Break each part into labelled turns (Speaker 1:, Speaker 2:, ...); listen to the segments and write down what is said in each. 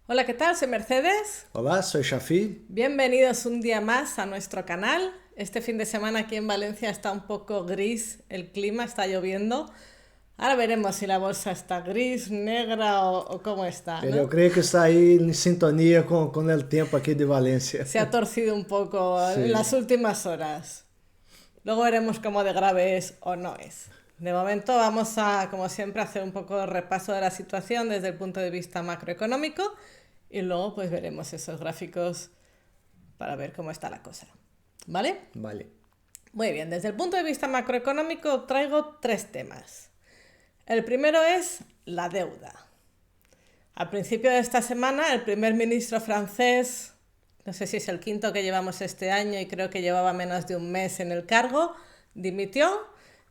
Speaker 1: Hola, ¿qué tal? Soy Mercedes.
Speaker 2: Hola, soy Shafi.
Speaker 1: Bienvenidos un día más a nuestro canal. Este fin de semana aquí en Valencia está un poco gris el clima, está lloviendo. Ahora veremos si la bolsa está gris, negra o cómo está,
Speaker 2: Pero
Speaker 1: ¿no?
Speaker 2: eu creio que está aí em sintonia com o tempo aqui de Valência.
Speaker 1: Se ha torcido un poco en
Speaker 2: Sim.
Speaker 1: las últimas horas. Luego veremos cómo de grave es o no es. De momento vamos a, como siempre, hacer un poco de repaso de la situación desde el punto de vista macroeconómico y luego pues veremos esos gráficos para ver cómo está la cosa. ¿Vale?
Speaker 2: Vale.
Speaker 1: Muy bien, desde el punto de vista macroeconómico traigo tres temas. El primero es la deuda. Al principio de esta semana, el primer ministro francés, no sé si es el quinto que llevamos este año y creo que llevaba menos de un mes en el cargo, dimitió.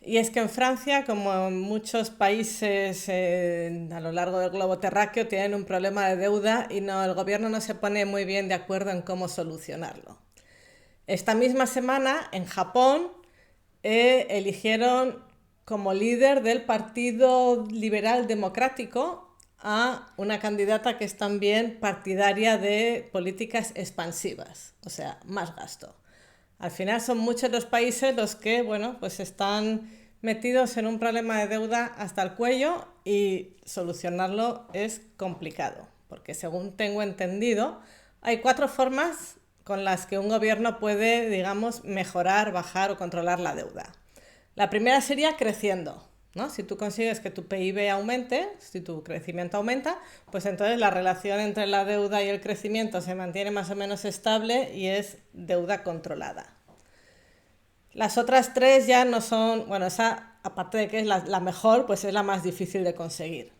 Speaker 1: Y es que en Francia, como en muchos países a lo largo del globo terráqueo, tienen un problema de deuda y el gobierno no se pone muy bien de acuerdo en cómo solucionarlo. Esta misma semana, en Japón, eligieron como líder del Partido Liberal Democrático a una candidata que es también partidaria de políticas expansivas, o sea, más gasto. Al final son muchos los países los que, bueno, pues están metidos en un problema de deuda hasta el cuello y solucionarlo es complicado, porque según tengo entendido, hay cuatro formas con las que un gobierno puede, digamos, mejorar, bajar o controlar la deuda. La primera sería creciendo, ¿no? Si tú consigues que tu PIB aumente, si tu crecimiento aumenta, pues entonces la relación entre la deuda y el crecimiento se mantiene más o menos estable y es deuda controlada. Las otras tres ya no son, bueno, esa aparte de que es la mejor, pues es la más difícil de conseguir.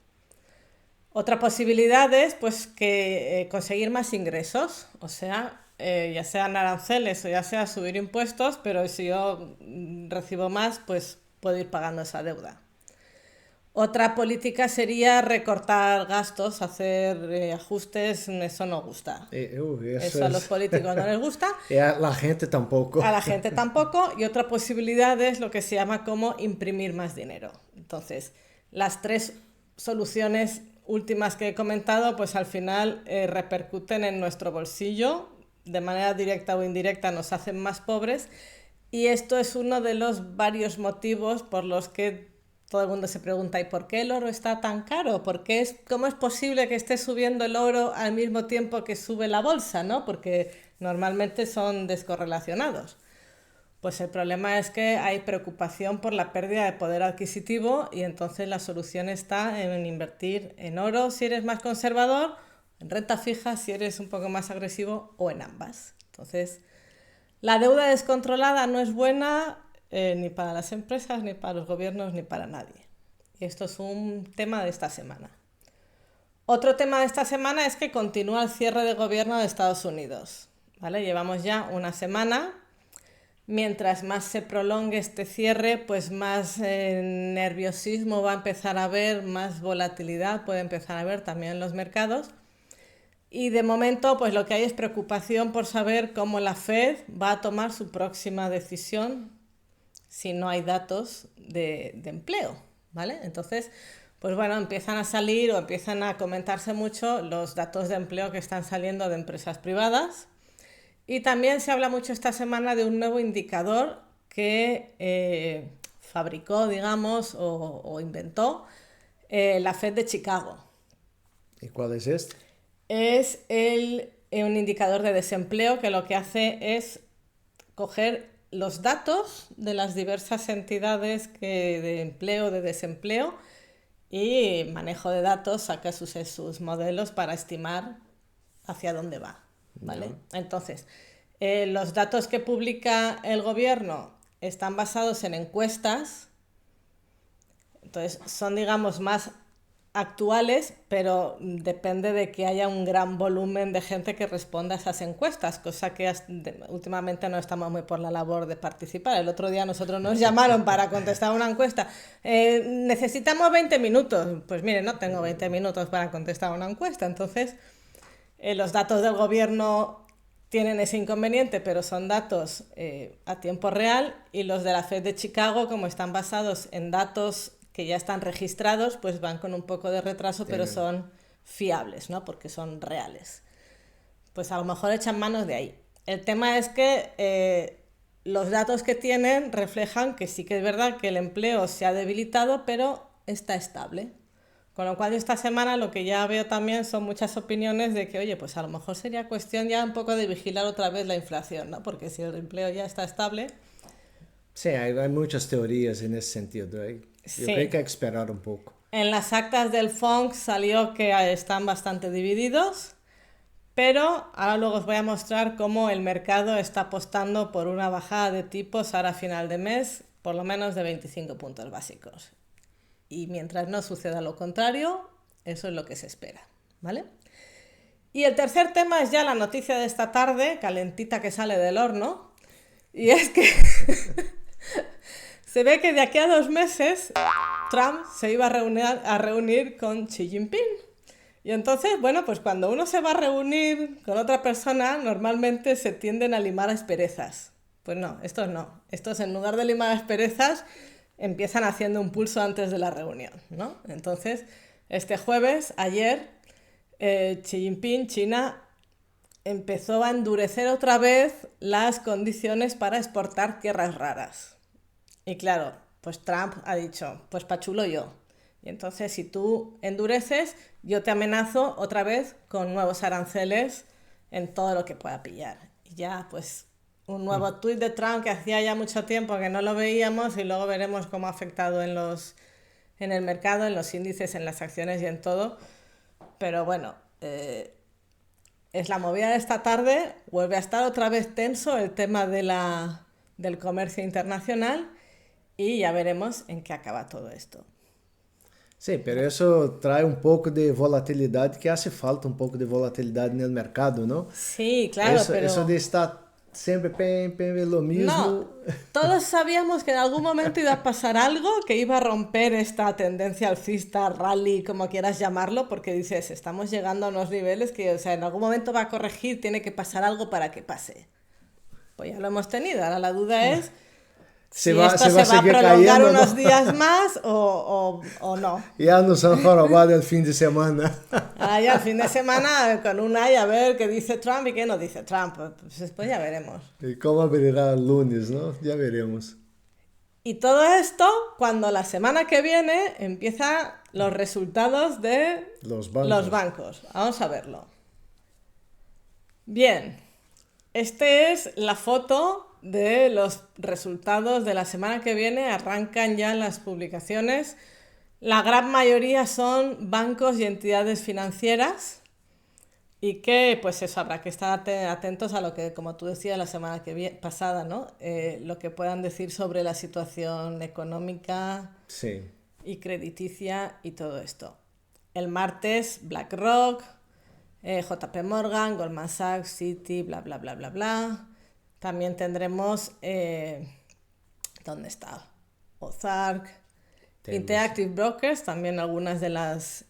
Speaker 1: Otra posibilidad es pues que conseguir más ingresos, o sea, ya sean aranceles o ya sea subir impuestos, pero si yo recibo más, pues puedo ir pagando esa deuda. Otra política sería recortar gastos, hacer ajustes, eso no gusta.
Speaker 2: Isso
Speaker 1: Eso a los políticos no les gusta,
Speaker 2: é a gente tampouco.
Speaker 1: a la gente tampoco. Y otra posibilidad es lo que se llama como imprimir más dinero. Entonces, las tres soluciones últimas que he comentado, pues al final repercuten en nuestro bolsillo, de manera directa o indirecta nos hacen más pobres. Y esto es uno de los varios motivos por los que todo el mundo se pregunta, ¿y por qué el oro está tan caro? ¿Cómo es posible que esté subiendo el oro al mismo tiempo que sube la bolsa, ¿no? Porque normalmente son descorrelacionados. Pues el problema es que hay preocupación por la pérdida de poder adquisitivo y entonces la solución está en invertir en oro si eres más conservador, en renta fija si eres un poco más agresivo o en ambas. Entonces, la deuda descontrolada no es buena ni para las empresas, ni para los gobiernos, ni para nadie. Y esto es un tema de esta semana. Otro tema de esta semana es que continúa el cierre de gobierno de Estados Unidos. ¿Vale? Llevamos ya una semana. Mientras más se prolongue este cierre, pues más nerviosismo va a empezar a haber, más volatilidad puede empezar a haber también en los mercados. Y de momento, pues lo que hay es preocupación por saber cómo la Fed va a tomar su próxima decisión si no hay datos de empleo, ¿vale? Entonces, pues bueno, empiezan a salir o empiezan a comentarse mucho los datos de empleo que están saliendo de empresas privadas. Y también se habla mucho esta semana de un nuevo indicador que fabricó, digamos, o inventó la Fed de Chicago.
Speaker 2: E qual é este?
Speaker 1: Es un indicador de desempleo que lo que hace es coger los datos de las diversas entidades de empleo, de desempleo y manejo de datos, saca sus modelos para estimar hacia dónde va, ¿vale?
Speaker 2: No.
Speaker 1: Entonces, los datos que publica el gobierno están basados en encuestas, entonces son, digamos, más actuales, pero depende de que haya un gran volumen de gente que responda a esas encuestas, cosa que últimamente no estamos muy por la labor de participar. El otro día nosotros nos llamaron para contestar una encuesta. Necesitamos 20 minutos. Pues mire, no tengo 20 minutos para contestar una encuesta. Entonces, los datos del gobierno tienen ese inconveniente, pero son datos a tiempo real, y los de la Fed de Chicago, como están basados en datos que ya están registrados, pues van con un poco de retraso, pero son fiables, ¿no? Porque son reales. Pues a lo mejor echan manos de ahí. El tema es que los datos que tienen reflejan que sí que es verdad que el empleo se ha debilitado, pero está estable. Con lo cual esta semana lo que ya veo también son muchas opiniones de que, oye, pues a lo mejor sería cuestión ya un poco de vigilar otra vez la inflación, ¿no? Porque si el empleo ya está estable...
Speaker 2: Sí, hay muchas teorías en ese sentido. Yo
Speaker 1: Sí.
Speaker 2: creo que hay que esperar un poco.
Speaker 1: En las actas del FONC salió que están bastante divididos, pero ahora luego os voy a mostrar cómo el mercado está apostando por una bajada de tipos ahora a final de mes, por lo menos de 25 puntos básicos. Y mientras no suceda lo contrario, eso es lo que se espera, ¿vale? Y el tercer tema es ya la noticia de esta tarde, calentita que sale del horno, y es que se ve que de aquí a 2 meses Trump se iba a reunir con Xi Jinping. Y entonces, bueno, pues cuando uno se va a reunir con otra persona, normalmente se tienden a limar asperezas. Pues no, estos no. Estos en lugar de limar asperezas, empiezan haciendo un pulso antes de la reunión, ¿no? Entonces, este jueves, ayer, Xi Jinping, China, empezó a endurecer otra vez las condiciones para exportar tierras raras. Y claro, pues Trump ha dicho, pues pachulo yo. Y entonces si tú endureces, yo te amenazo otra vez con nuevos aranceles en todo lo que pueda pillar. Y ya, pues, un nuevo tuit de Trump que hacía ya mucho tiempo que no lo veíamos y luego veremos cómo ha afectado en el mercado, en los índices, en las acciones y en todo. Pero bueno, es la movida de esta tarde, vuelve a estar otra vez tenso el tema del comercio internacional y ya veremos en qué acaba todo esto.
Speaker 2: Sí, pero eso trae un poco de volatilidad, que hace falta un poco de volatilidad en el mercado, ¿no?
Speaker 1: Sí, claro, pero...
Speaker 2: Eso de estar siempre lo mismo.
Speaker 1: No, todos sabíamos que en algún momento iba a pasar algo que iba a romper esta tendencia alcista, rally, como quieras llamarlo, porque dices, estamos llegando a unos niveles que, o sea, en algún momento va a corregir, tiene que pasar algo para que pase. Pues ya lo hemos tenido, ahora la duda es si esto se va a prolongar
Speaker 2: cayendo,
Speaker 1: unos
Speaker 2: ¿no?
Speaker 1: días más o no.
Speaker 2: Ya nos han jorobado el fin de semana.
Speaker 1: Ahora ya el fin de semana con un ay a ver qué dice Trump y qué no dice Trump, pues después ya veremos.
Speaker 2: Y cómo abrirá el lunes, ¿no? Ya veremos.
Speaker 1: Y todo esto cuando la semana que viene empiezan los resultados de
Speaker 2: Los bancos.
Speaker 1: los bancos. Vamos a verlo. Bien, esta es la foto de los resultados de la semana que viene. Arrancan ya las publicaciones. La gran mayoría son bancos y entidades financieras. Y que, pues eso, habrá que estar atentos a lo que, como tú decías la semana pasada, ¿no? Lo que puedan decir sobre la situación económica
Speaker 2: Sí.
Speaker 1: y crediticia y todo esto. El martes, BlackRock, JP Morgan, Goldman Sachs, Citi, bla, bla, bla, bla, bla. También tendremos, ¿dónde está? Ozark, Interactive Brokers, también algunas de las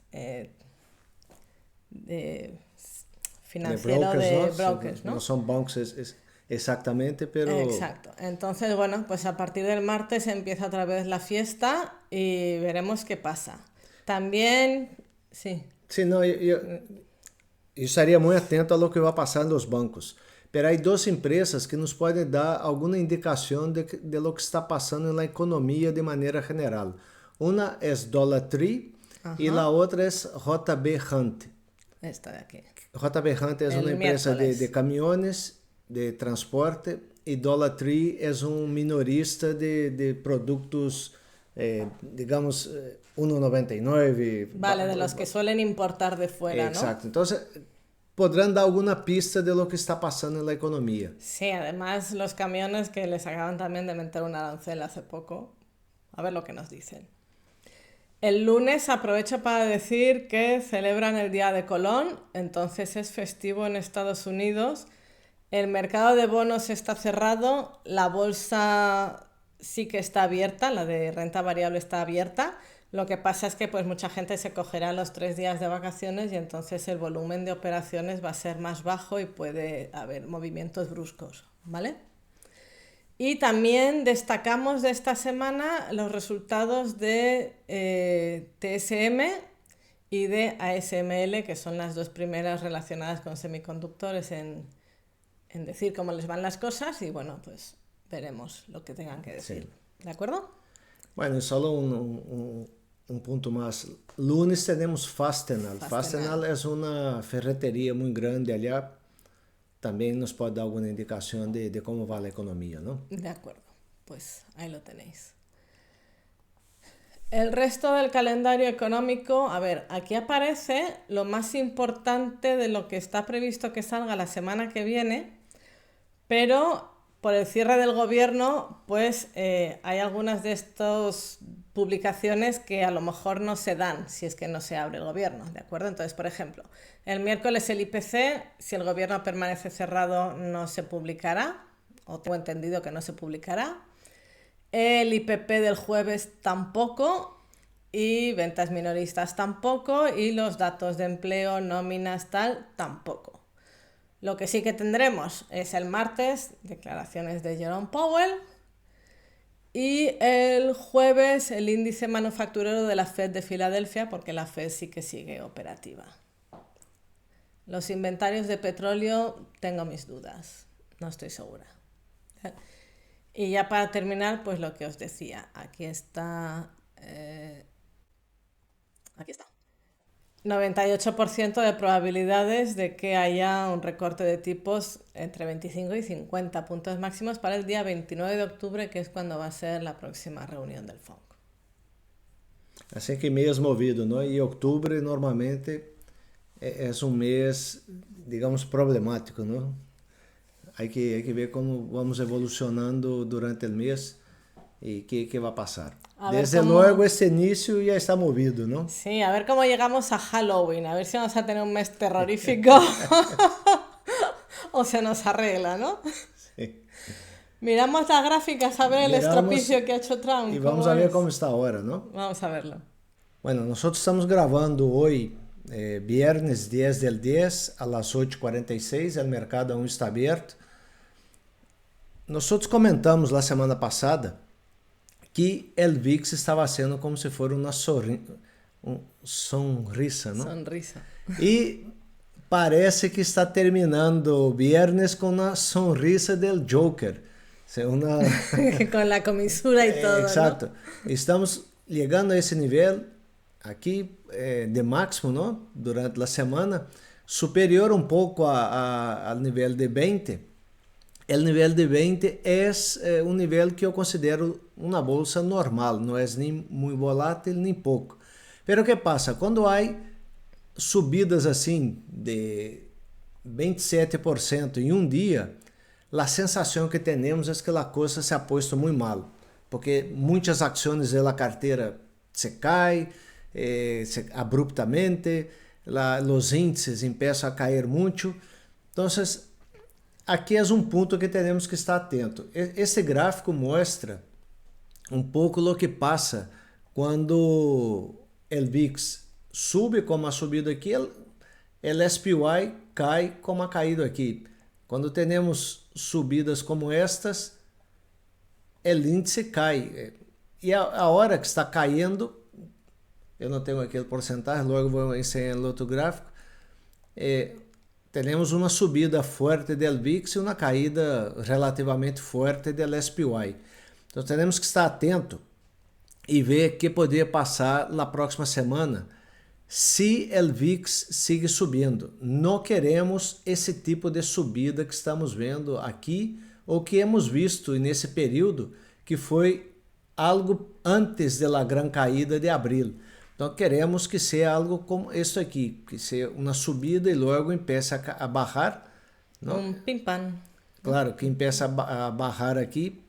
Speaker 1: financiero de brokers, ¿no?
Speaker 2: No son bancos exactamente, pero...
Speaker 1: Exacto. Entonces, bueno, pues a partir del martes empieza otra vez la fiesta y veremos qué pasa. También, sí.
Speaker 2: Sí, no, yo estaría muy atento a lo que va a pasar en los bancos. Pero hay dos empresas que nos pueden dar alguna indicación de lo que está pasando en la economía de manera general. Una es Dollar Tree y la otra es JB Hunt.
Speaker 1: Esta de aquí.
Speaker 2: JB Hunt es una empresa de camiones, de transporte, y Dollar Tree es un minorista de productos, digamos, 1,99.
Speaker 1: Vale, de los que suelen importar de fuera, ¿no?
Speaker 2: Exacto. Entonces, podrán dar alguna pista de lo que está pasando en la economía.
Speaker 1: Sí, además los camiones que les acaban también de meter un arancel hace poco. A ver lo que nos dicen. El lunes aprovecho para decir que celebran el Día de Colón, entonces es festivo en Estados Unidos. El mercado de bonos está cerrado, la bolsa sí que está abierta, la de renta variable está abierta. Lo que pasa es que pues mucha gente se cogerá los 3 días de vacaciones y entonces el volumen de operaciones va a ser más bajo y puede haber movimientos bruscos, ¿vale? Y también destacamos de esta semana los resultados de TSM y de ASML, que son las dos primeras relacionadas con semiconductores en decir cómo les van las cosas, y bueno, pues veremos lo que tengan que decir. Sí. ¿De acuerdo?
Speaker 2: Bueno, y solo un punto más. Lunes tenemos Fastenal. Fastenal es una ferretería muy grande allá. También nos puede dar alguna indicación de cómo va la economía, ¿no?
Speaker 1: De acuerdo, pues ahí lo tenéis. El resto del calendario económico, a ver, aquí aparece lo más importante de lo que está previsto que salga la semana que viene, pero por el cierre del gobierno, pues hay algunas de estas publicaciones que a lo mejor no se dan si es que no se abre el gobierno, ¿de acuerdo? Entonces, por ejemplo, el miércoles el IPC, si el gobierno permanece cerrado, no se publicará, o tengo entendido que no se publicará. El IPP del jueves tampoco, y ventas minoristas tampoco, y los datos de empleo, nóminas, tal, tampoco. Lo que sí que tendremos es el martes, declaraciones de Jerome Powell, y el jueves el índice manufacturero de la Fed de Filadelfia, porque la Fed sí que sigue operativa. Los inventarios de petróleo, tengo mis dudas, no estoy segura. Y ya para terminar, pues lo que os decía, aquí está 98% de probabilidades de que haya un recorte de tipos entre 25 y 50 puntos máximos para el día 29 de octubre, que es cuando va a ser la próxima reunión del FONC.
Speaker 2: Así que mes movido, ¿no? Y octubre normalmente es un mes, digamos, problemático, ¿no? Hay que ver cómo vamos evolucionando durante el mes y qué va a pasar. Desde luego, este inicio ya está movido, ¿no?
Speaker 1: Sí, a ver cómo llegamos a Halloween, a ver si vamos a tener un mes terrorífico o se nos arregla, ¿no? Sí. Miramos las gráficas a ver el estropicio que ha hecho Trump.
Speaker 2: Y vamos a ver cómo está ahora, ¿no?
Speaker 1: Vamos a verlo.
Speaker 2: Bueno, nosotros estamos grabando hoy, viernes 10 del 10, a las 8h46, el mercado aún está abierto. Nosotros comentamos la semana pasada que el VIX estava sendo como se fosse uma sonrisa, não?
Speaker 1: Sonrisa.
Speaker 2: E parece que está terminando o viernes com uma sonrisa del Joker. Uma...
Speaker 1: com a comisura e todo,
Speaker 2: Exato.
Speaker 1: ¿no?
Speaker 2: Estamos chegando a esse nível aqui de máximo, não? Durante a semana, superior um pouco ao nível de 20. O nível de 20 é um nível que eu considero uma bolsa normal, não é nem muito volátil nem pouco. Pero o que passa? Quando há subidas assim de 27% em um dia, a sensação que temos é que a coisa se ha posto muito mal, porque muitas ações da carteira se caem abruptamente, os índices começam a cair muito. Então, aqui é um ponto que temos que estar atento. Esse gráfico mostra um pouco o que passa quando o VIX sube, como a subida aqui, o SPY cai, como a caído aqui. Quando temos subidas como estas, o índice cai. E a hora que está caindo, eu não tenho aqui a porcentagem, logo vou ensinar no outro gráfico, temos uma subida forte do VIX e uma caída relativamente forte do SPY. Então, temos que estar atento e ver o que poderia passar na próxima semana se o VIX sigue subindo. Não queremos esse tipo de subida que estamos vendo aqui ou que hemos visto nesse período, que foi algo antes da grande caída de abril. Então, queremos que seja algo como isso aqui, que seja uma subida e logo empiece a barrar.
Speaker 1: Não? Pim-pam.
Speaker 2: Claro, que empiece a barrar aqui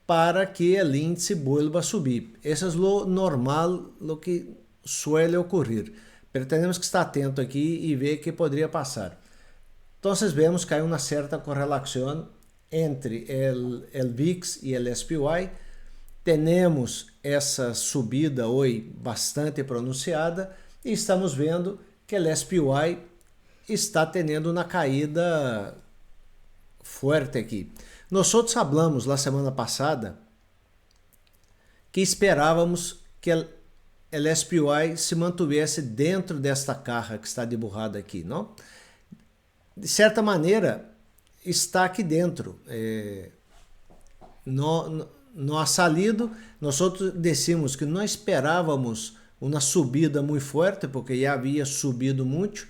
Speaker 2: para que o índice vuelva a subir. Isso é o normal, o que suele ocorrer. Mas temos que estar atento aqui e ver o que poderia passar. Então, vemos que há uma certa correlação entre o VIX e o SPY. Temos essa subida hoje bastante pronunciada e estamos vendo que o SPY está tendo uma caída forte aqui. Nós falamos na semana passada que esperávamos que o SPY se mantivesse dentro desta caja que está dibujada aqui, não? De certa maneira, está aqui dentro. Não ha salido. Nós decimos que não esperávamos uma subida muito forte, porque já havia subido muito,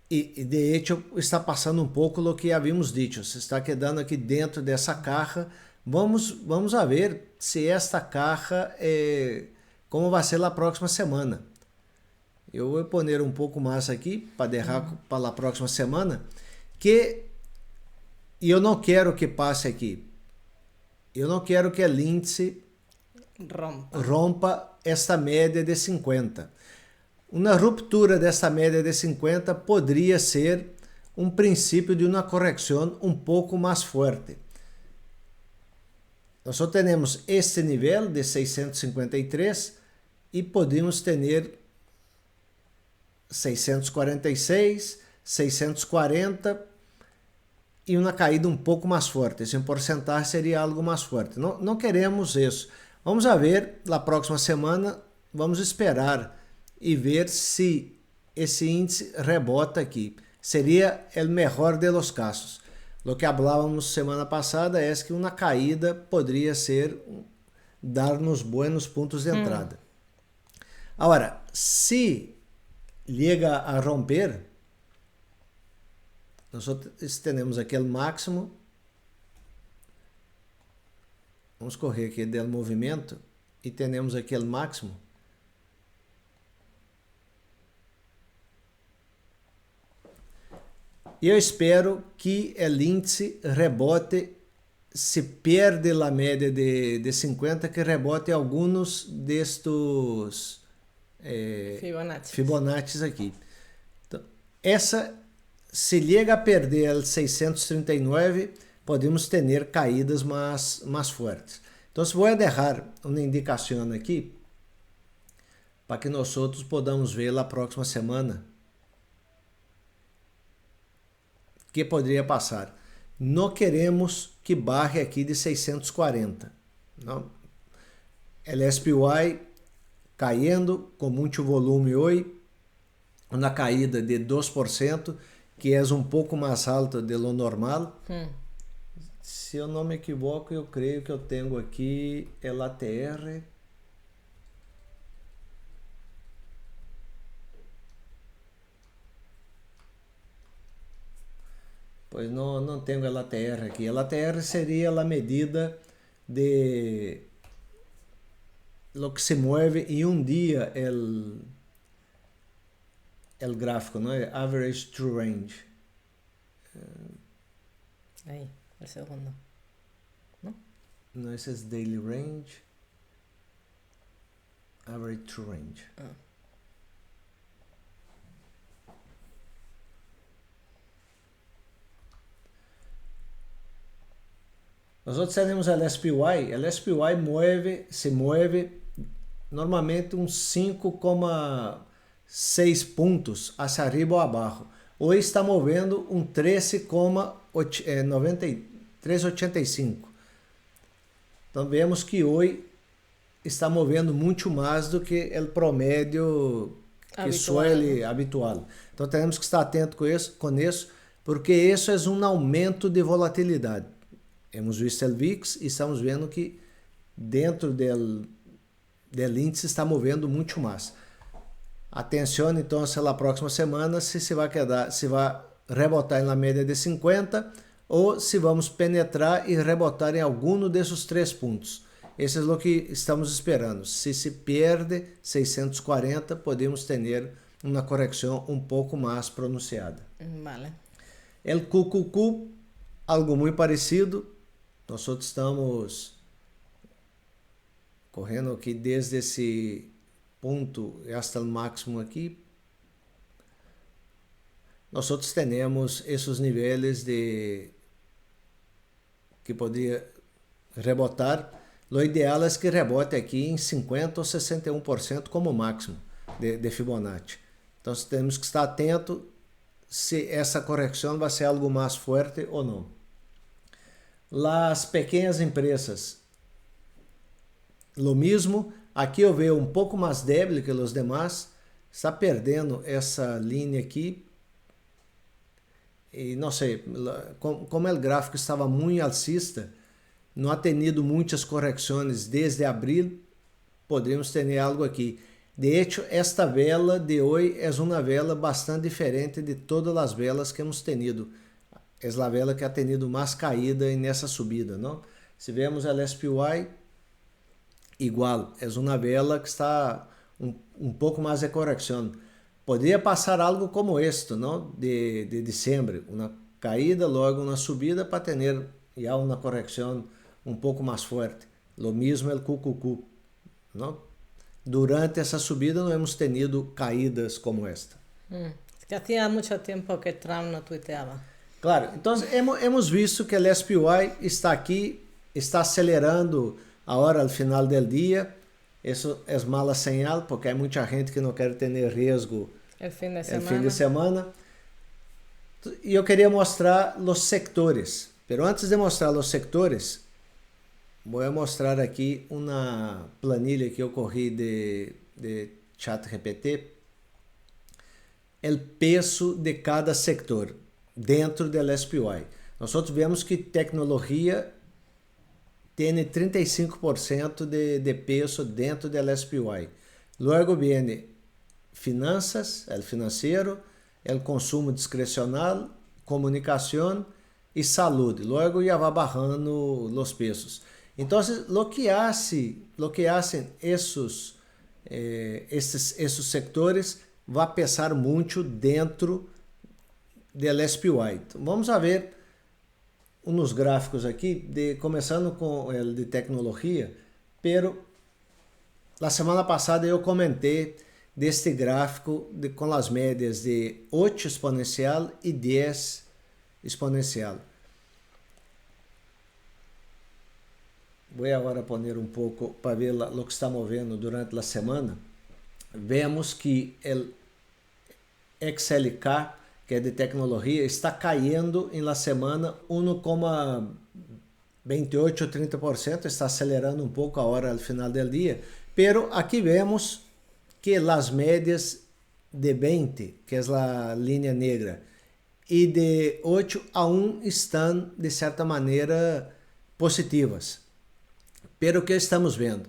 Speaker 2: e de hecho está passando um pouco do que havíamos dito. Se está quedando aqui dentro dessa caja. Vamos a ver se esta caja, como vai ser a próxima semana. Eu vou pôr um pouco mais aqui, para deixar para a próxima semana, que eu não quero que passe aqui. Eu não quero que o índice rompa esta média de 50. Uma ruptura dessa média de 50 poderia ser um princípio de uma correção um pouco mais forte. Nós só temos este nível de 653 e podemos ter 646, 640 e uma caída um pouco mais forte. Esse porcentagem seria algo mais forte. Não queremos isso. Vamos a ver, na próxima semana, vamos esperar e ver se esse índice rebota aqui. Seria o melhor dos casos. O que falávamos semana passada é que uma caída poderia ser dar-nos buenos pontos de entrada. Agora, se chega a romper, nós temos aquele máximo. Vamos correr aqui do movimento e temos aquele máximo. E eu espero que o índice rebote, se perde a média de 50, que rebote alguns destes Fibonacci aqui. Então, se chega a perder o 639, podemos ter caídas mais fortes. Então, vou deixar uma indicação aqui para que nós outros podamos ver na próxima semana que poderia passar. Não queremos que barre aqui de 640. Não? O SPY caindo com muito volume hoje, uma caída de 2%, que é um pouco mais alta de lo normal. Se eu não me equivoco, eu creio que eu tenho aqui o ATR. Pois não tenho o ATR aqui. O ATR seria a medida de lo que se mueve em um dia el gráfico, não é? Average True Range.
Speaker 1: Aí, el segundo. ¿No?
Speaker 2: No, esse é Daily Range. Average True Range. Nós temos o SPY. O SPY se move normalmente uns 5,6 pontos hacia arriba ou abaixo. Hoje está movendo um 13,85. Então vemos que hoje está movendo muito mais do que o promédio que suele habitual. Então temos que estar atento com isso, porque isso é um aumento de volatilidade. Hemos visto o VIX e estamos vendo que dentro do índice está movendo muito mais. Atenção, então, na próxima semana, se vai rebotar na média de 50 ou se vamos penetrar e rebotar em algum desses 3 pontos. Esse é o que estamos esperando. Se perde 640, podemos ter uma correção um pouco mais pronunciada.
Speaker 1: Vale.
Speaker 2: O QQQ, algo muito parecido. Nós estamos correndo aqui desde esse ponto até o máximo aqui. Nós temos esses níveis que poderia rebotar. O ideal é que rebote aqui em 50% ou 61% como máximo de Fibonacci. Então temos que estar atento se essa correção vai ser algo mais forte ou não. As pequenas empresas, lo mesmo, Aqui eu vejo um pouco mais débil que os demais. Está perdendo essa linha aqui. E não sei, como o gráfico estava muito alcista, não ha tenido muitas correções desde abril, podemos ter algo aqui. De hecho, esta vela de hoje é uma vela bastante diferente de todas as velas que hemos tenido. É a vela que ha tenido mais caída nessa subida, não? Se vemos a SPY, igual, é uma vela que está um pouco mais de correção. Poderia passar algo como este, não? De dezembro, uma caída, logo uma subida para ter já uma correção um pouco mais forte. Lo mesmo el QQQ, não? Durante essa subida não hemos tenido caídas como esta.
Speaker 1: Es que hacía mucho tiempo que Trump no tuiteaba.
Speaker 2: Claro, então hemos visto que o SPY está aqui, está acelerando agora ao final do dia. Isso é mala señal, porque há muita gente que não quer ter risco
Speaker 1: El fin de
Speaker 2: el
Speaker 1: semana.
Speaker 2: fin de semana. E eu queria mostrar os sectores. Pero antes de mostrar os sectores, vou mostrar aqui uma planilha que eu corri de ChatGPT. O peso de cada sector dentro do SPY. Nós vemos que tecnologia tem 35% de peso dentro do SPY. Logo vem finanças, o financeiro, o consumo discrecional, comunicação e saúde. Logo já vai barrando os pesos. Então, o que hacen esses sectores vai pesar muito dentro do SPY. Então, vamos ver uns gráficos aqui, começando com o de tecnologia, pero na semana passada eu comentei deste gráfico com as médias de 8 exponencial e 10 exponencial. Vou agora pôr pouco para ver o que está movendo durante a semana. Vemos que o XLK, que é de tecnologia, está caindo em la semana 1,28 ou 30%, está acelerando um pouco a hora ao final do dia. Pero aqui vemos que as médias de 20, que é a linha negra, e de 8 a 1 estão, de certa maneira, positivas. Pero o que estamos vendo?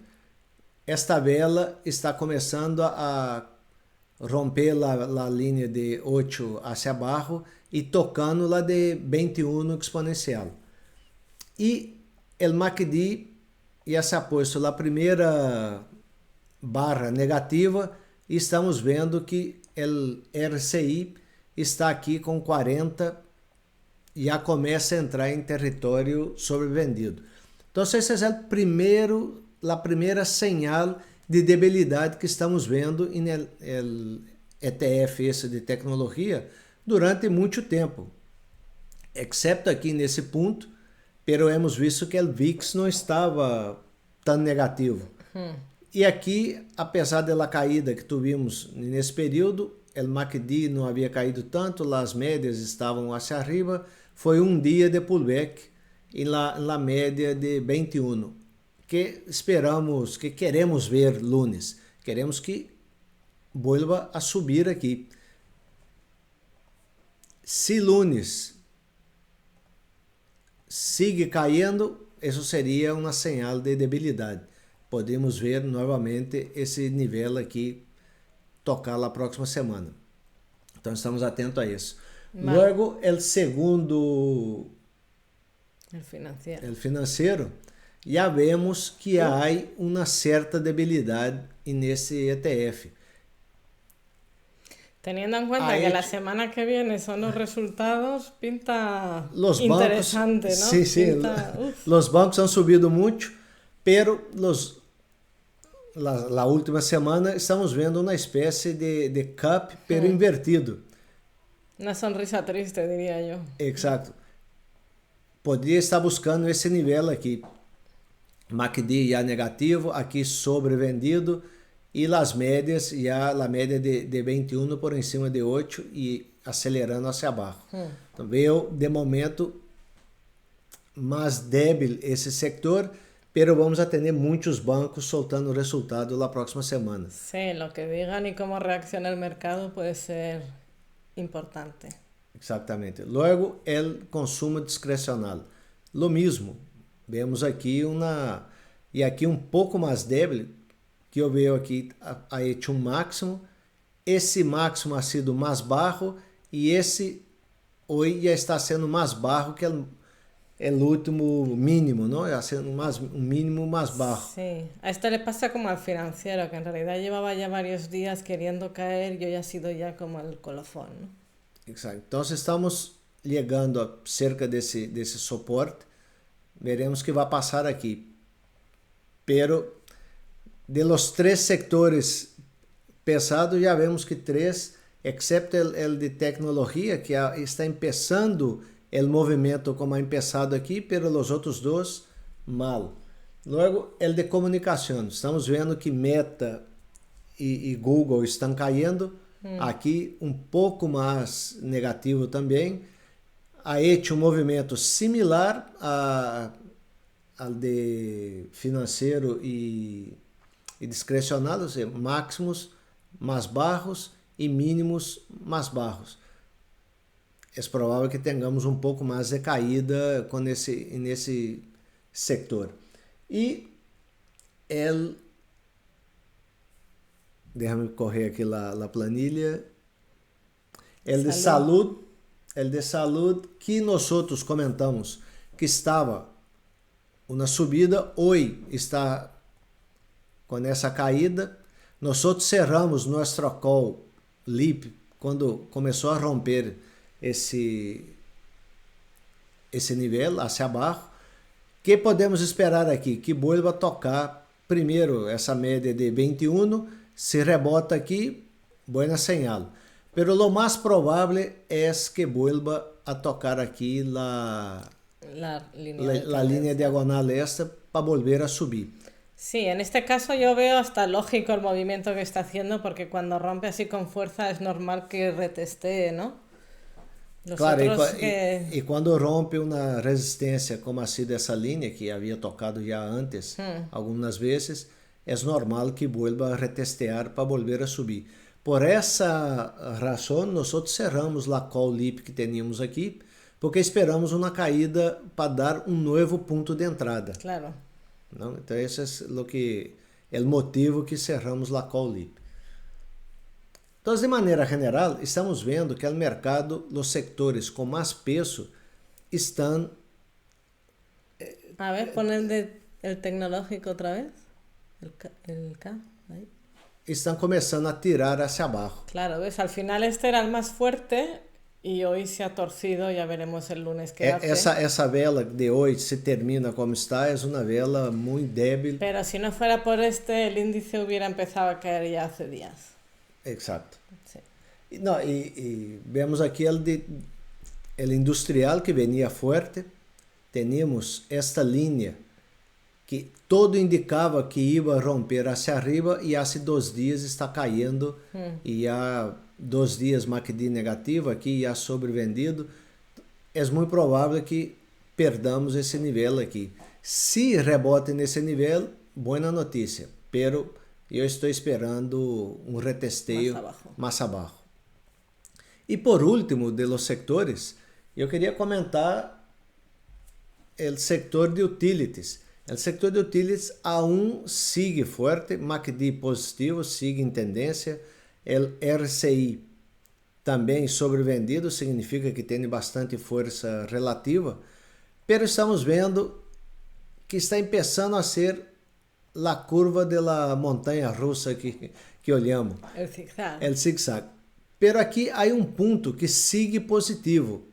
Speaker 2: Esta vela está começando a romper a linha de 8 hacia abaixo e tocando la de 21 exponencial. E o MACD já se ha puesto a primeira barra negativa e estamos vendo que o RCI está aqui com 40 e já começa a entrar em território sobrevendido. Então, essa é a primeira señal de debilidade que estamos vendo no ETF esse de tecnologia durante muito tempo. Excepto aqui nesse ponto, pero hemos visto que o VIX não estava tão negativo. E aqui, apesar da caída que tivemos nesse período, o MACD não havia caído tanto, as médias estavam hacia arriba, foi um dia de pullback em la média de 21, que esperamos, que queremos ver lunes, queremos que vuelva a subir aqui. Se lunes sigue caindo, isso seria uma señal de debilidade. Podemos ver novamente esse nível aqui tocar na próxima semana. Então estamos atentos a isso.
Speaker 1: Vale.
Speaker 2: Logo, o segundo,
Speaker 1: el
Speaker 2: financeiro, já vemos que há uma certa debilidade nesse ETF.
Speaker 1: Teniendo en cuenta que la semana que viene son los resultados, pinta interesante, ¿no?
Speaker 2: Sí,
Speaker 1: pinta,
Speaker 2: los bancos han subido mucho, pero la última semana estamos vendo uma espécie de cup, pero invertido.
Speaker 1: Una sonrisa triste, diría yo.
Speaker 2: Exacto. Poderia estar buscando esse nível aqui. MACD já negativo, aqui sobrevendido, e as médias, já a média de 21 por em cima de 8 e acelerando hacia abaixo. Então veio, de momento, mais débil esse setor, pero vamos a tener muchos bancos soltando resultado la próxima semana.
Speaker 1: Sí, lo que digan y cómo reacciona el mercado puede ser importante.
Speaker 2: Exatamente. Luego, el consumo discrecional. Lo mismo. Vemos aqui e aqui um pouco mais débil, que eu vejo aqui ha hecho um máximo. Esse máximo ha sido mais baixo e esse hoje já está sendo mais baixo que o último mínimo, ¿no? Haciendo un mínimo más bajo.
Speaker 1: Sí, a esto le pasa como al financiero, que en realidad llevaba ya varios días queriendo caer y hoy ha sido ya como el colofón, ¿no?
Speaker 2: Exacto. Entonces estamos llegando a cerca desse soporte. Veremos qué va a pasar aquí. Pero de los tres sectores pesados, ya vemos que tres, excepto el de tecnología, que está empezando el movimento como ha empezado aqui, pero los outros dois, mal. Luego, el de comunicação. Estamos vendo que Meta e Google estão caindo. Aqui, um pouco mais negativo também. Ha hecho um movimento similar ao de financeiro e discrecional, ou seja, máximos mais baixos e mínimos mais baixos. É provável que tenhamos um pouco mais de caída nesse sector. E déjame correr aqui a planilha. El de salud que nós comentamos que estava uma subida, hoje está com essa caída. Nós cerramos nosso call LIP quando começou a romper esse nível hacia abaixo. Que podemos esperar aqui? Que vuelva a tocar primeiro essa média de 21, se rebota aqui, buena señal. Pero lo más probable es que vuelva a tocar aqui la línea diagonal esta para volver a subir.
Speaker 1: Sí, en este caso yo veo hasta lógico el movimiento que está haciendo, porque cuando rompe así con fuerza es normal que retestee, ¿no?
Speaker 2: Claro, e quando rompe uma resistência como ha sido essa linha, que havia tocado já antes, algumas vezes, é normal que vuelva a retestear para volver a subir. Por essa razão, nós cerramos a call LIP que teníamos aqui, porque esperamos uma caída para dar um novo ponto de entrada.
Speaker 1: Claro.
Speaker 2: Não? Então, esse é o motivo que cerramos a call LIP. Então, de maneira geral, estamos vendo que no mercado, os sectores com mais peso estão...
Speaker 1: A ver, pon el tecnológico outra vez. El K, ahí.
Speaker 2: Estão começando a tirar hacia abaixo.
Speaker 1: Claro, ves, al final este era el más fuerte y hoy se ha torcido, ya veremos el lunes qué hace.
Speaker 2: Essa vela de hoje se termina como está, é uma vela muito débil.
Speaker 1: Pero si no fuera por el índice hubiera empezado a caer ya hace días.
Speaker 2: Exato.
Speaker 1: Sí.
Speaker 2: Não, e vemos aqui el industrial que venia forte. Temos esta linha que todo indicava que ia romper hacia arriba e há 2 dias está caindo e há 2 dias MACD negativo aqui e há sobrevendido. É muito provável que perdamos esse nível aqui. Se rebote nesse nível, boa notícia, pero eu estou esperando um retesteio mais abaixo. E por último, de los sectores, eu queria comentar o setor de utilities. O setor de utilities aún sigue forte, MACD positivo, sigue em tendência. O RCI também sobrevendido, significa que tem bastante força relativa, pero estamos vendo que está começando a ser a curva da montanha russa que olhamos.
Speaker 1: El
Speaker 2: zigzag. Pero aqui há um ponto que sigue positivo.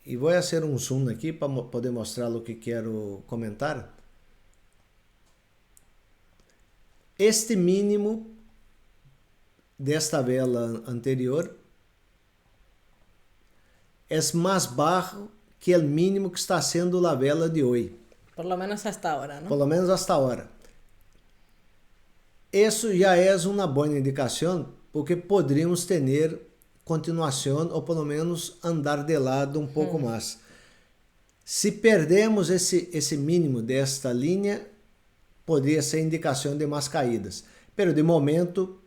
Speaker 2: E vou fazer um zoom aqui para poder mostrar o que quero comentar. Este mínimo desta vela anterior é mais baixo que o mínimo que está sendo a vela de hoje.
Speaker 1: Por lo menos hasta ahora, ¿no?
Speaker 2: Por lo menos hasta ahora. Isso já é uma boa indicação, porque poderíamos ter continuação ou pelo menos andar de lado um pouco mais. Se perdemos esse mínimo desta linha, podría ser indicación de más caídas. Pero de momento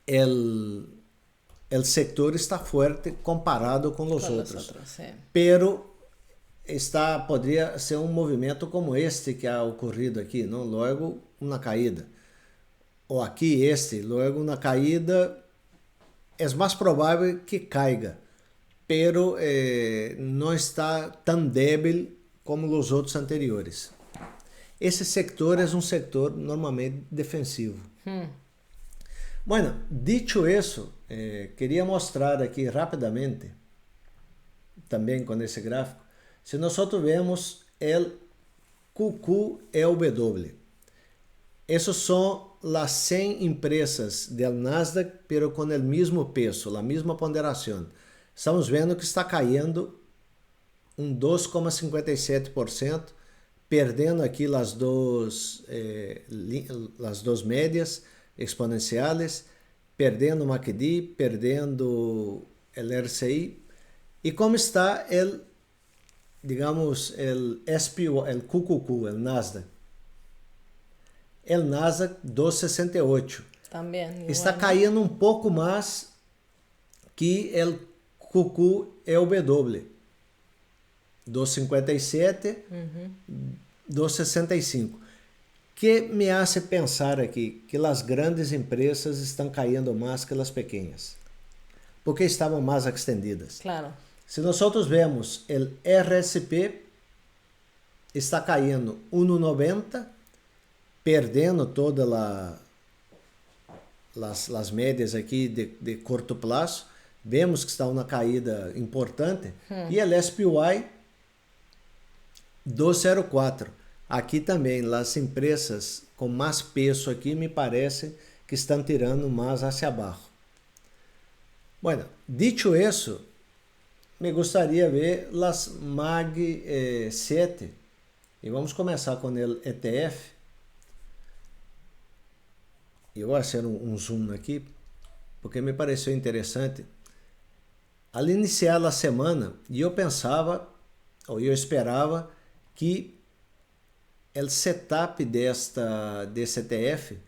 Speaker 2: el sector está fuerte comparado con los otros.
Speaker 1: Sí.
Speaker 2: Pero podría ser un movimiento como este que ha ocurrido aquí, ¿no? Luego una caída. O aquí luego una caída. Es más probable que caiga, pero no está tan débil como los otros anteriores. Esse sector é um sector normalmente defensivo. Bueno, dicho isso, queria mostrar aqui rapidamente, também com esse gráfico, se nós vemos o QQEW. Essas são as 100 empresas do Nasdaq, pero com o mesmo peso, a mesma ponderação. Estamos vendo que está caindo 2,57%, perdendo aqui as duas médias exponenciais, perdendo o MACD, perdendo o RSI. E como está o SPY, o QQQ, o Nasdaq? O Nasdaq 268.
Speaker 1: También,
Speaker 2: está caindo um pouco mais que o QQEW. 257, 265. Que me hace pensar aqui que as grandes empresas estão caindo mais que as pequenas, porque estavam mais extendidas.
Speaker 1: Claro.
Speaker 2: Se nós vemos o RSP está caindo 1,90, perdendo todas as médias aqui de curto prazo. Vemos que está uma caída importante. E o SPY 204. Aqui também, as empresas com mais peso aqui me parece que estão tirando mais hacia abaixo. Bueno, dicho isso, me gostaria de ver as MAG 7. E vamos começar com o ETF. Eu vou fazer um zoom aqui, porque me pareceu interessante. Al iniciar a semana, eu pensava, ou eu esperava, que o setup desse ETF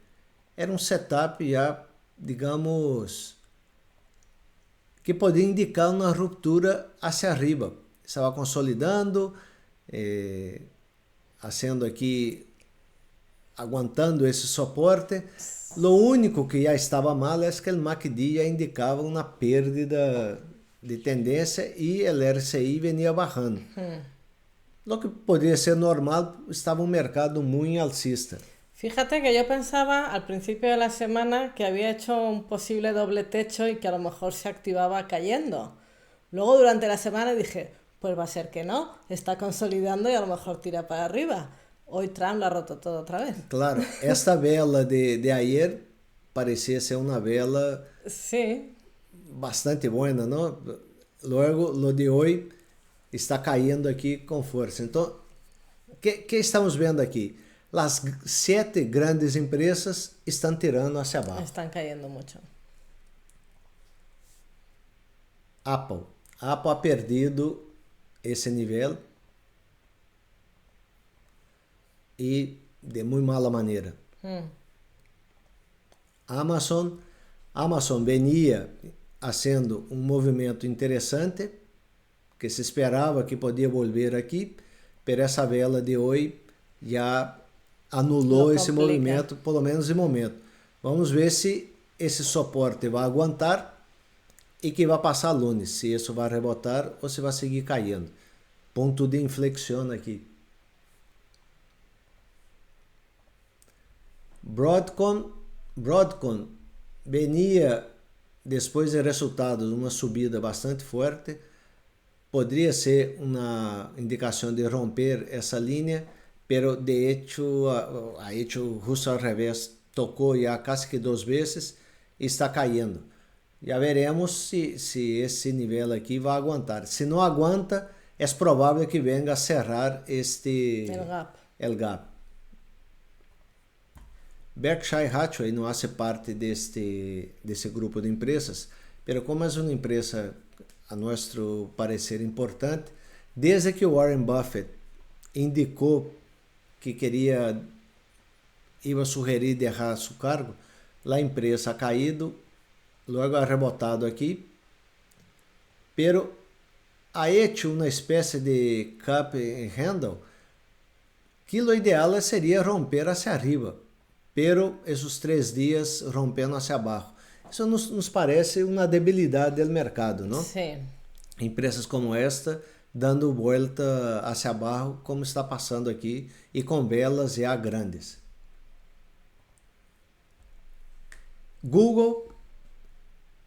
Speaker 2: era um setup já, digamos, que podia indicar uma ruptura hacia arriba. Estava consolidando, fazendo aqui, aguantando esse suporte. Lo único que já estava mal é que o MACD já indicava uma perda de tendência e o RSI venia bajando. Lo que podría ser normal, estaba un mercado muy alcista.
Speaker 1: Fíjate que yo pensaba al principio de la semana que había hecho un posible doble techo y que a lo mejor se activaba cayendo. Luego durante la semana dije, pues va a ser que no, está consolidando y a lo mejor tira para arriba. Hoy Trump lo ha roto todo otra vez.
Speaker 2: Claro, esta vela de ayer parecía ser una vela
Speaker 1: sí,
Speaker 2: bastante buena, ¿no? Luego lo de hoy está caindo aqui com força. Então, o que estamos vendo aqui? As 7 grandes empresas estão tirando hacia abaixo.
Speaker 1: Estão caindo muito.
Speaker 2: Apple ha perdido esse nível e de muito mala maneira. Amazon venia fazendo um movimento interessante, que se esperava que podia volver aqui, pero essa vela de hoje já anulou esse movimento, pelo menos de momento. Vamos ver se esse suporte vai aguentar e que vai passar lunes, se isso vai rebotar ou se vai seguir caindo. Ponto de inflexão aqui. Broadcom venia depois de resultados uma subida bastante forte. Poderia ser uma indicação de romper essa linha, pero de hecho justo ao revés, tocou já quase que 2 vezes e está caindo. Já veremos se esse nível aqui vai aguentar. Se não aguenta, é provável que venga a cerrar el gap. Berkshire Hathaway não faz parte desse grupo de empresas, pero como é uma empresa a nosso parecer importante, desde que o Warren Buffett indicou que queria iba a sugerir dejar su cargo, la empresa ha caído, luego ha rebotado aquí, pero ha hecho una especie de cup and handle, que lo ideal sería romper hacia arriba, pero esos 3 días rompendo hacia abajo. Isso nos parece uma debilidade do mercado, não?
Speaker 1: Sim.
Speaker 2: Empresas como esta dando volta hacia abaixo, como está passando aqui, e com velas já grandes. Google,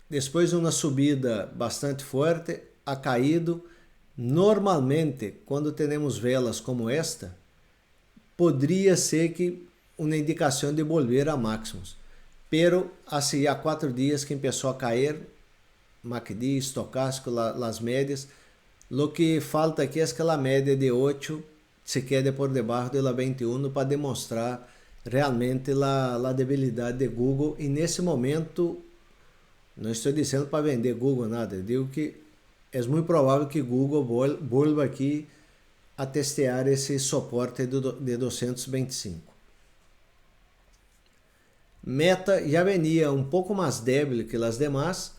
Speaker 2: depois de uma subida bastante forte, ha caído. Normalmente, quando temos velas como esta, poderia ser que uma indicação de volver a máximos. Pero hace ya 4 días que empezó a caer, MACD, estocástico, las medias. Lo que falta aquí es que la media de 8 se quede por debajo de la 21 para demonstrar realmente la debilidade de Google. E nesse momento, não estou dizendo para vender Google nada, eu digo que é muito provável que Google vuelva aqui a testear esse suporte de 225. Meta já venia um pouco mais débil que as demais,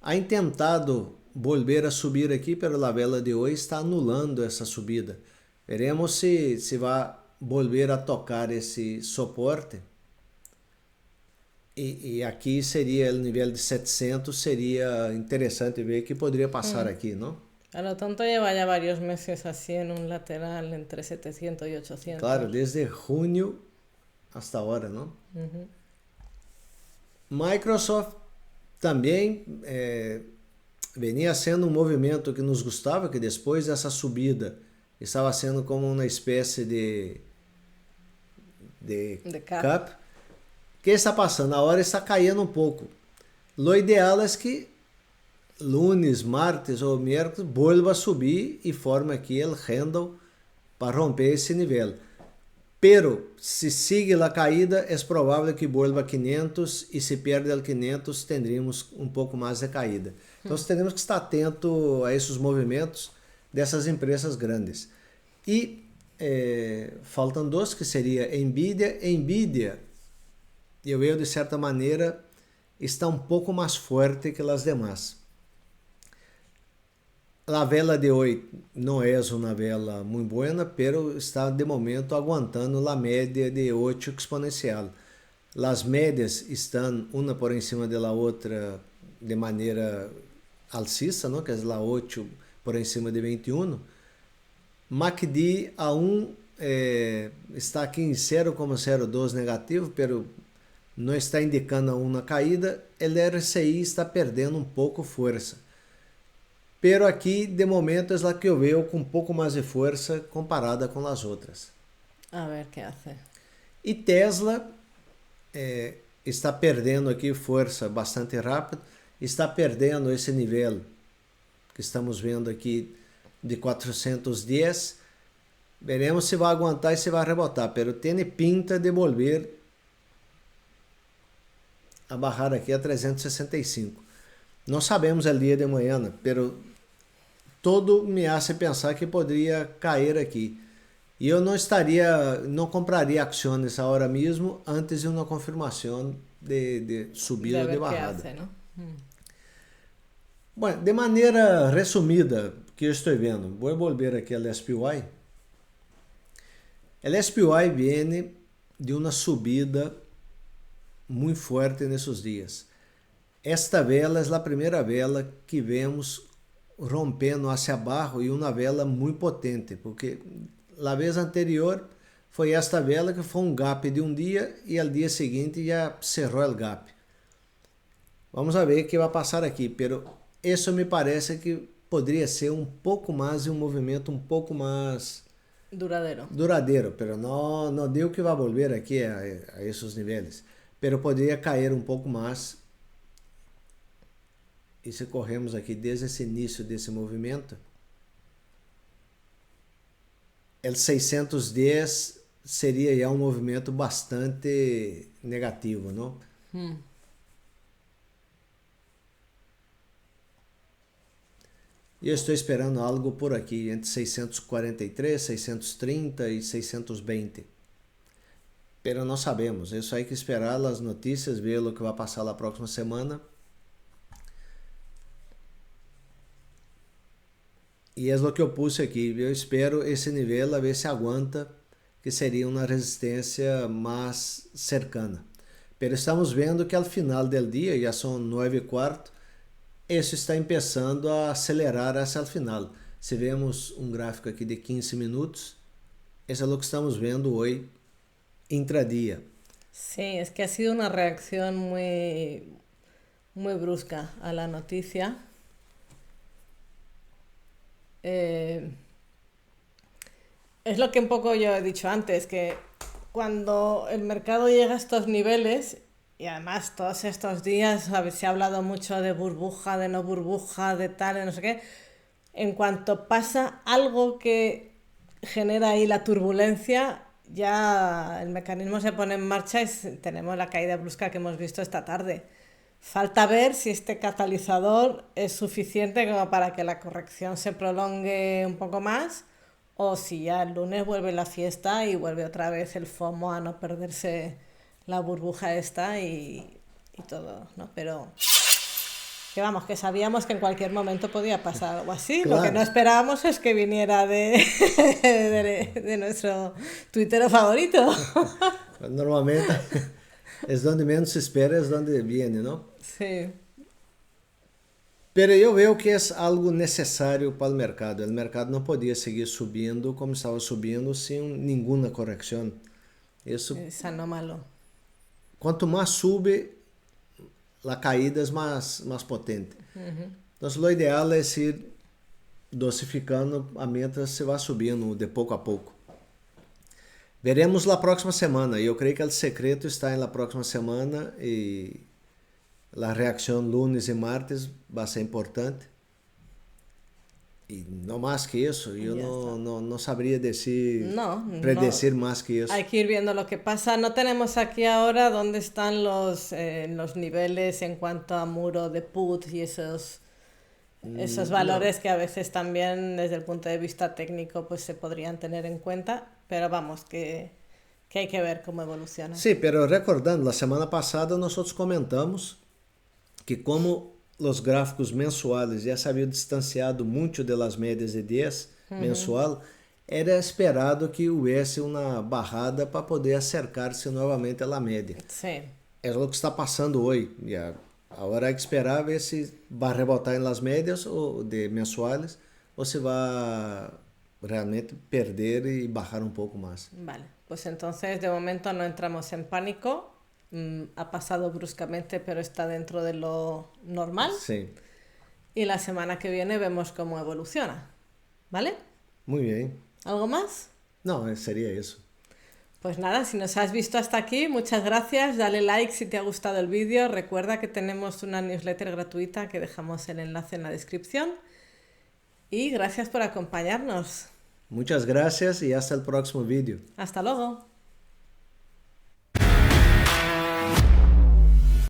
Speaker 2: ha intentado volver a subir aqui, pero a vela de hoje está anulando essa subida. Veremos se vai volver a tocar esse suporte. E aqui seria o nível de 700, seria interessante ver que poderia passar aqui, não?
Speaker 1: A lo tonto lleva ya varios meses así en un lateral entre 700 y 800.
Speaker 2: Claro, desde junho hasta ahora, não? Microsoft também venia sendo um movimento que nos gostava, que depois dessa subida estava sendo como uma espécie de cup. O que está passando? A hora está caindo um pouco. Lo ideal é que lunes, martes ou miércoles vuelva a subir e forme aqui o handle para romper esse nível. Pero, se sigue a caída, é provável que vuelva a 500 e se perde el 500, teríamos um pouco mais de caída. Então, temos que estar atento a esses movimentos dessas empresas grandes. E faltam 2, que seria Nvidia. Nvidia, eu vejo de certa maneira, está um pouco mais forte que as demais. A vela de hoje não é uma vela muito boa, pero está de momento aguantando a média de 8 exponencial. As médias estão uma por cima da outra de maneira alcista, não? Que é a 8 por cima de 21. MACD A1 está aqui em 0,02 negativo, pero não está indicando uma caída. O RSI está perdendo um pouco força. Pero aqui, de momento, é a que eu vejo com um pouco mais de força comparada com as outras.
Speaker 1: A ver que hace.
Speaker 2: E Tesla está perdendo aqui força bastante rápido, está perdendo esse nível que estamos vendo aqui de 410. Veremos se vai aguentar e se vai rebotar, pero tem pinta de volver a barrar aqui a 365. Não sabemos o dia de amanhã, pero todo me hace pensar que poderia cair aqui. E eu não compraria ações agora mesmo antes de uma confirmação de subida ou de barrada.
Speaker 1: Hace, ¿no?
Speaker 2: Bom, de maneira resumida, que eu estou vendo, vou volver aqui ao SPY. O SPY vem de uma subida muito forte nesses dias. Esta vela é a primeira vela que vemos rompendo hacia abaixo e uma vela muito potente, porque a vez anterior foi esta vela que foi um gap de um dia e ao dia seguinte já cerrou o gap. Vamos ver o que vai passar aqui, pero isso me parece que poderia ser um pouco mais de um movimento um pouco mais duradeiro, pero não digo que vai volver aqui a esses níveis, pero poderia cair um pouco mais. E se corremos aqui desde esse início desse movimento, o 610 seria já um movimento bastante negativo, não? E eu estou esperando algo por aqui, entre 643, 630 e 620. pero no sabemos. Eso hay que esperar las noticias, ver lo que va a pasar la próxima semana. E é o que eu puse aqui. Eu espero esse nível a ver se aguanta, que seria uma resistência mais cercana. Pero estamos vendo que ao final do dia, já são 9:15, isso está começando a acelerar hacia o final. Se vemos um gráfico aqui de 15 minutos, isso é o que estamos vendo hoje, intradía.
Speaker 1: Sí, es que ha sido una reacción muy brusca a la noticia. Es lo que un poco yo he dicho antes, que cuando el mercado llega a estos niveles, y además todos estos días se ha hablado mucho de burbuja, de no burbuja, de tal, de no sé qué, en cuanto pasa algo que genera ahí la turbulencia, ya el mecanismo se pone en marcha y tenemos la caída brusca que hemos visto esta tarde. Falta ver si este catalizador es suficiente como para que la corrección se prolongue un poco más, o si ya el lunes vuelve la fiesta y vuelve otra vez el FOMO a no perderse la burbuja esta y todo, ¿no? Pero que vamos, que sabíamos que en cualquier momento podía pasar algo así.
Speaker 2: Claro.
Speaker 1: Lo que no esperábamos es que viniera de nuestro tuitero favorito.
Speaker 2: Normalmente es donde menos se espera, es donde viene, ¿no?
Speaker 1: Sí.
Speaker 2: Pero eu vejo que é algo necessário para o mercado. O mercado não podia seguir subindo como estava subindo sem nenhuma correção. Isso,
Speaker 1: Es anómalo.
Speaker 2: quanto mais sube, a caída é mais potente. Então, o ideal é ir dosificando a mientras se vai subindo de pouco a pouco. Veremos na próxima semana. Eu creio que o secreto está na próxima semana e a reação lunes e martes vai ser importante. E não mais que isso, eu não sabría predecir más que eso.
Speaker 1: Hay que ir viendo lo que pasa. No tenemos aquí ahora dónde están los niveles en cuanto a muro de put y esos valores que a veces también desde el punto de vista técnico pues se podrían tener en cuenta, pero vamos, que hay que ver cómo evoluciona.
Speaker 2: Sí, pero recordando, la semana pasada nosotros comentamos que como os gráficos mensuais já se haviam distanciado muito das médias de 10 mensual, era esperado que houvesse uma barrada para poder acercar-se novamente à média.
Speaker 1: Sí.
Speaker 2: É o que está passando hoje. Agora há que esperar ver se vai rebotar em las médias ou de mensuais ou se vai realmente perder e bajar um pouco mais.
Speaker 1: Vale, pues entonces de momento no entramos en pánico. Ha pasado bruscamente, pero está dentro de lo normal.
Speaker 2: Sí.
Speaker 1: Y la semana que viene vemos cómo evoluciona. ¿Vale?
Speaker 2: Muy bien.
Speaker 1: ¿Algo más?
Speaker 2: No, sería eso.
Speaker 1: Pues nada, si nos has visto hasta aquí, muchas gracias. Dale like si te ha gustado el vídeo. Recuerda que tenemos una newsletter gratuita que dejamos el enlace en la descripción. Y gracias por acompañarnos.
Speaker 2: Muchas gracias y hasta el próximo vídeo.
Speaker 1: Hasta luego.